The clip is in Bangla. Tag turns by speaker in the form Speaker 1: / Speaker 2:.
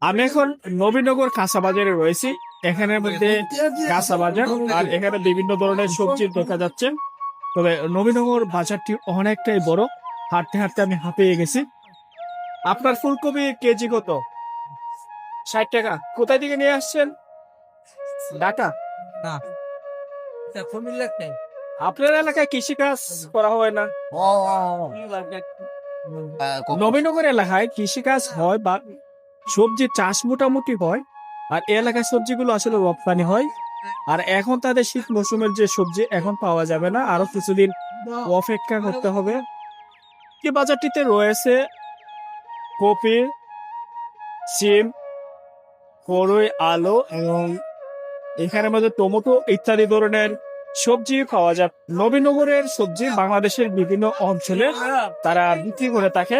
Speaker 1: আমি এখন নবীনগর কাঁচা বাজারে রয়েছি। এখানের মধ্যে কাঁচা বাজার আর এখানে বিভিন্ন ধরনের সবজি দেখা যাচ্ছে। তবে নবীনগর বাজারটি অনেকটাই বড়। হাঁটতে হাঁটতে আমি হাঁপিয়ে গেছি। আপনার ফুলকপি কেজি কত? 60 টাকা। কোথায় থেকে নিয়ে আসছেন? ঢাকা।
Speaker 2: না, এটা কুমিল্লাতে।
Speaker 1: আপনার এলাকায় কৃষিকাজ করা হয় না? নবীনগর এলাকায় কৃষিকাজ হয় বা সবজি চাষ মোটামুটি হয়। আর এই এলাকার সবজিগুলো আসলে রপ্তানি হয়। আর এখন তাদের শীত মৌসুমের যে সবজি এখন পাওয়া যাবে না, আরো কিছুদিন অপেক্ষা করতে হবে। এই বাজারটিতে রয়েছে কপি, সিম, করই, আলু এবং এখানের মধ্যে টমেটো ইত্যাদি ধরনের সবজি পাওয়া যায়। নবীনগরের সবজি বাংলাদেশের বিভিন্ন অঞ্চলে তারা বিক্রি করে থাকে।